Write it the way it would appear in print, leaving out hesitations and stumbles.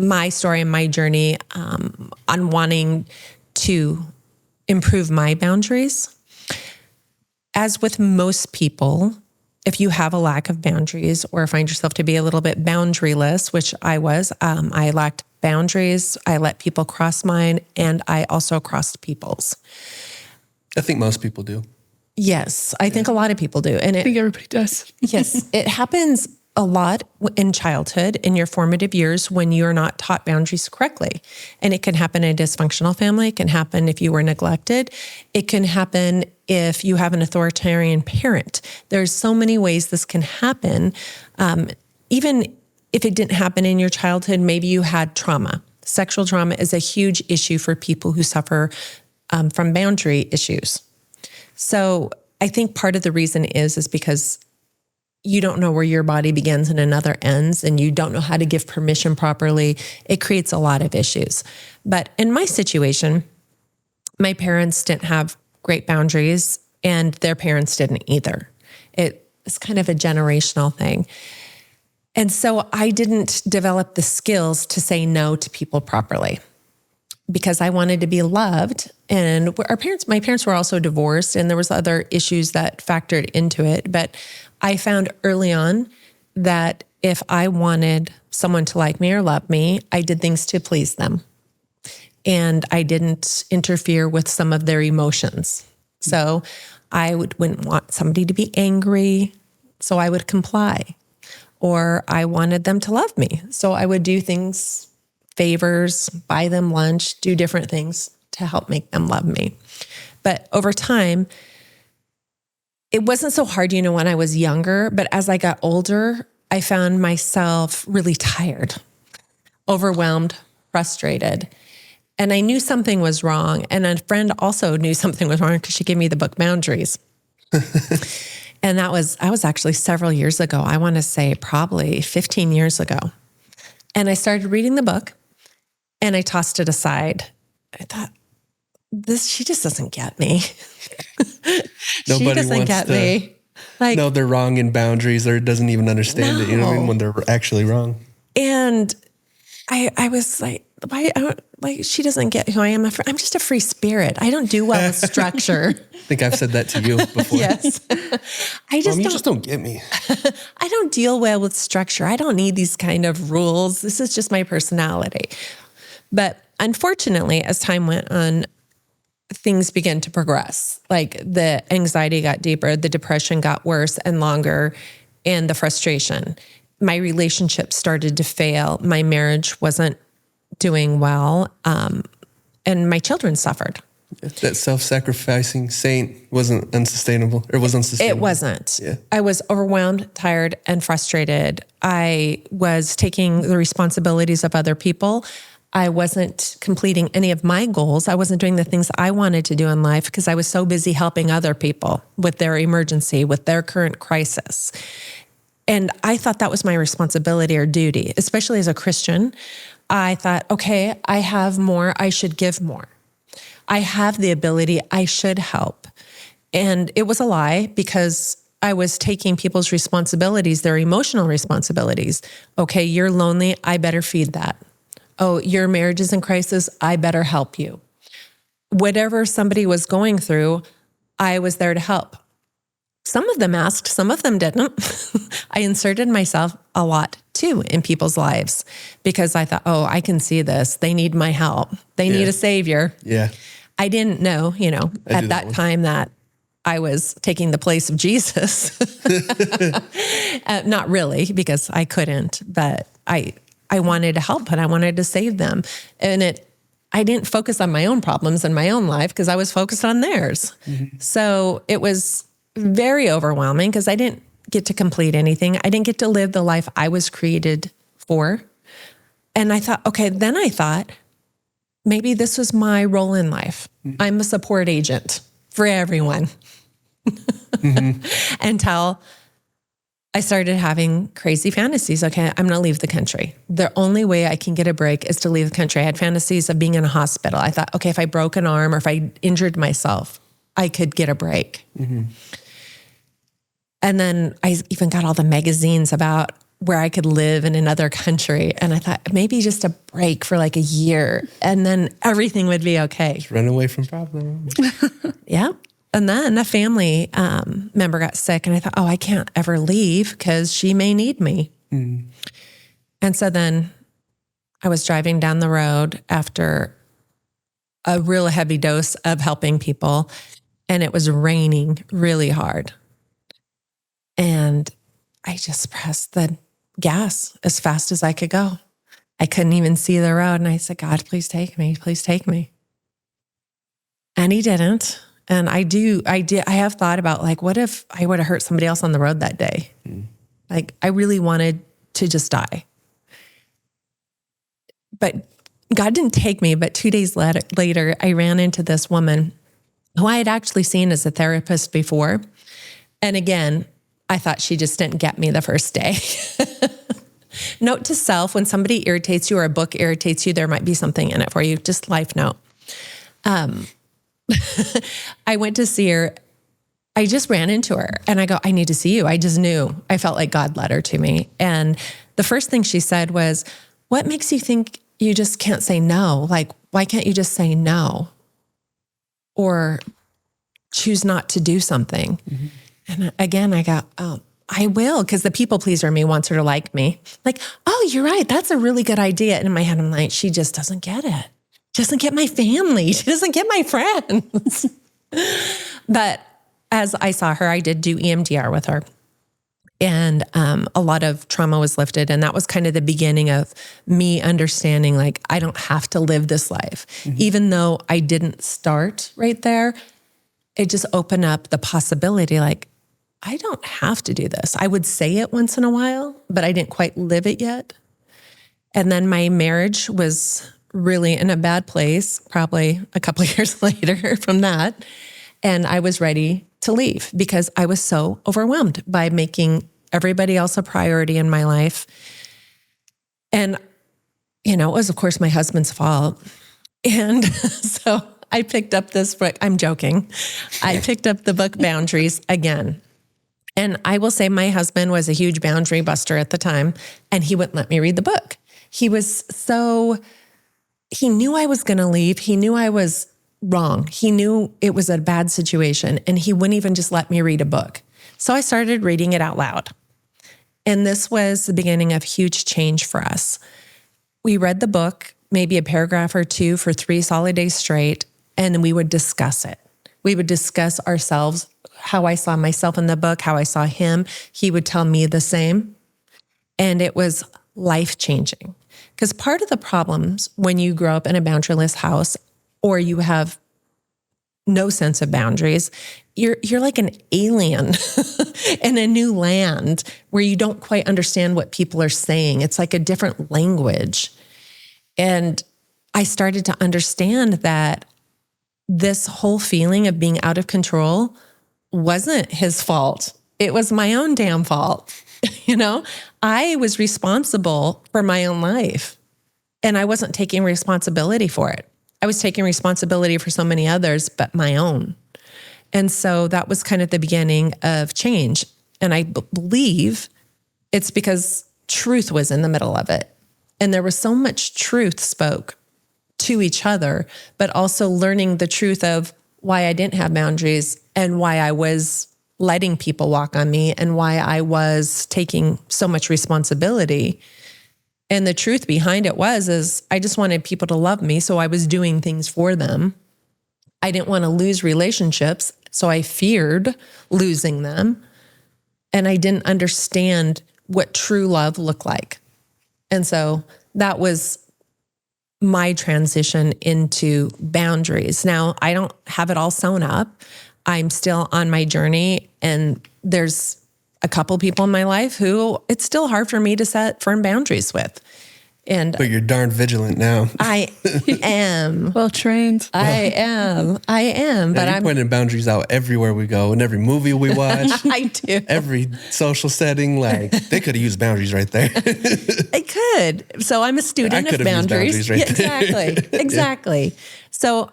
my story and my journey on wanting to improve my boundaries. As with most people, if you have a lack of boundaries or find yourself to be a little bit boundaryless, which I was, I lacked boundaries. I let people cross mine, and I also crossed people's. I think most people do. Yes, I think a lot of people do. And I think everybody does. Yes, it happens a lot in childhood, in your formative years, when you're not taught boundaries correctly. And it can happen in a dysfunctional family. It can happen if you were neglected. It can happen if you have an authoritarian parent. There's so many ways this can happen. Even if it didn't happen in your childhood, maybe you had trauma. Sexual trauma is a huge issue for people who suffer from boundary issues. So I think part of the reason is because you don't know where your body begins and another ends, and you don't know how to give permission properly. It creates a lot of issues. But in my situation, my parents didn't have great boundaries, and their parents didn't either. It's kind of a generational thing. And so I didn't develop the skills to say no to people properly because I wanted to be loved. And my parents were also divorced, and there was other issues that factored into it. But I found early on that if I wanted someone to like me or love me, I did things to please them. And I didn't interfere with some of their emotions. So I wouldn't want somebody to be angry, so I would comply. Or I wanted them to love me, so I would do things, favors, buy them lunch, do different things to help make them love me. But over time, it wasn't so hard, when I was younger, but as I got older, I found myself really tired, overwhelmed, frustrated. And I knew something was wrong. And a friend also knew something was wrong because she gave me the book Boundaries. And I was actually several years ago. I want to say probably 15 years ago. And I started reading the book and I tossed it aside. I thought, she just doesn't get me. She doesn't get me. Like, no, they're wrong in boundaries or doesn't even understand it, you know what I mean? When they're actually wrong. And I was like, why? She doesn't get who I am. I'm just a free spirit. I don't do well with structure. I think I've said that to you before. Yes. You just don't get me. I don't deal well with structure. I don't need these kind of rules. This is just my personality. But unfortunately, as time went on, things began to progress. Like the anxiety got deeper, the depression got worse and longer, and the frustration. My relationship started to fail. My marriage wasn't doing well, and my children suffered. That self-sacrificing saint wasn't unsustainable. It was unsustainable. It wasn't. Yeah. I was overwhelmed, tired, and frustrated. I was taking the responsibilities of other people. I wasn't completing any of my goals. I wasn't doing the things I wanted to do in life because I was so busy helping other people with their emergency, with their current crisis. And I thought that was my responsibility or duty, especially as a Christian. I thought, okay, I have more, I should give more. I have the ability, I should help. And it was a lie because I was taking people's responsibilities, their emotional responsibilities. Okay, you're lonely, I better feed that. Oh, your marriage is in crisis, I better help you. Whatever somebody was going through, I was there to help. Some of them asked, some of them didn't. I inserted myself a lot too in people's lives because I thought, oh, I can see this. They need my help. They need a savior. Yeah. I didn't know, at that time that I was taking the place of Jesus. Not really, because I couldn't, but I wanted to help and I wanted to save them. And I didn't focus on my own problems in my own life because I was focused on theirs. Mm-hmm. So it was very overwhelming because I didn't get to complete anything. I didn't get to live the life I was created for. And I thought, maybe this was my role in life. Mm-hmm. I'm a support agent for everyone. Mm-hmm. Until I started having crazy fantasies. Okay, I'm going to leave the country. The only way I can get a break is to leave the country. I had fantasies of being in a hospital. I thought, okay, if I broke an arm or if I injured myself, I could get a break. Mm-hmm. And then I even got all the magazines about where I could live in another country. And I thought maybe just a break for like a year and then everything would be okay. Just run away from problems. Yeah. And then a family member got sick and I thought, oh, I can't ever leave because she may need me. Mm. And so then I was driving down the road after a real heavy dose of helping people, and it was raining really hard. And I just pressed the gas as fast as I could go. I couldn't even see the road. And I said, God, please take me. Please take me. And he didn't. And I have thought about like, what if I would have hurt somebody else on the road that day? Mm. Like I really wanted to just die. But God didn't take me. But 2 days later, I ran into this woman who I had actually seen as a therapist before. And again, I thought she just didn't get me the first day. Note to self, when somebody irritates you or a book irritates you, there might be something in it for you. Just life note. I went to see her. I just ran into her and I go, I need to see you. I just knew. I felt like God led her to me. And the first thing she said was, what makes you think you just can't say no? Like, why can't you just say no? Or choose not to do something? Mm-hmm. And again, I go, oh, I will, because the people pleaser in me wants her to like me. Like, oh, you're right. That's a really good idea. And in my head, I'm like, she just doesn't get it. She doesn't get my family. She doesn't get my friends. But as I saw her, I did do EMDR with her. And a lot of trauma was lifted. And that was kind of the beginning of me understanding, like, I don't have to live this life. Mm-hmm. Even though I didn't start right there, it just opened up the possibility, like, I don't have to do this. I would say it once in a while, but I didn't quite live it yet. And then my marriage was really in a bad place, probably a couple of years later from that. And I was ready to leave because I was so overwhelmed by making everybody else a priority in my life. And, you know, it was, of course, my husband's fault. And so I picked up this book. I'm joking. I picked up the book Boundaries again. And I will say my husband was a huge boundary buster at the time, and he wouldn't let me read the book. He knew I was going to leave. He knew I was wrong. He knew it was a bad situation, and he wouldn't even just let me read a book. So I started reading it out loud. And this was the beginning of huge change for us. We read the book, maybe a paragraph or two for 3 solid days straight, and then we would discuss it. We would discuss ourselves, how I saw myself in the book, how I saw him. He would tell me the same. And it was life-changing. Because part of the problems when you grow up in a boundaryless house or you have no sense of boundaries, you're like an alien in a new land where you don't quite understand what people are saying. It's like a different language. And I started to understand that this whole feeling of being out of control wasn't his fault. It was my own damn fault. You know, I was responsible for my own life, and I wasn't taking responsibility for it. I was taking responsibility for so many others, but my own. And so that was kind of the beginning of change. And I believe it's because truth was in the middle of it. And there was so much truth spoke to each other, but also learning the truth of why I didn't have boundaries and why I was letting people walk on me and why I was taking so much responsibility. And the truth behind it is I just wanted people to love me. So I was doing things for them. I didn't want to lose relationships. So I feared losing them. And I didn't understand what true love looked like. And so that was my transition into boundaries. Now, I don't have it all sewn up. I'm still on my journey, and there's a couple people in my life who it's still hard for me to set firm boundaries with. But you're darn vigilant now. I am. Well trained. I am. But I'm pointing boundaries out everywhere we go, in every movie we watch. I do. Every social setting, like they could have used boundaries right there. They could. So I'm a student of boundaries. Used boundaries right there. Exactly. Exactly. Yeah. So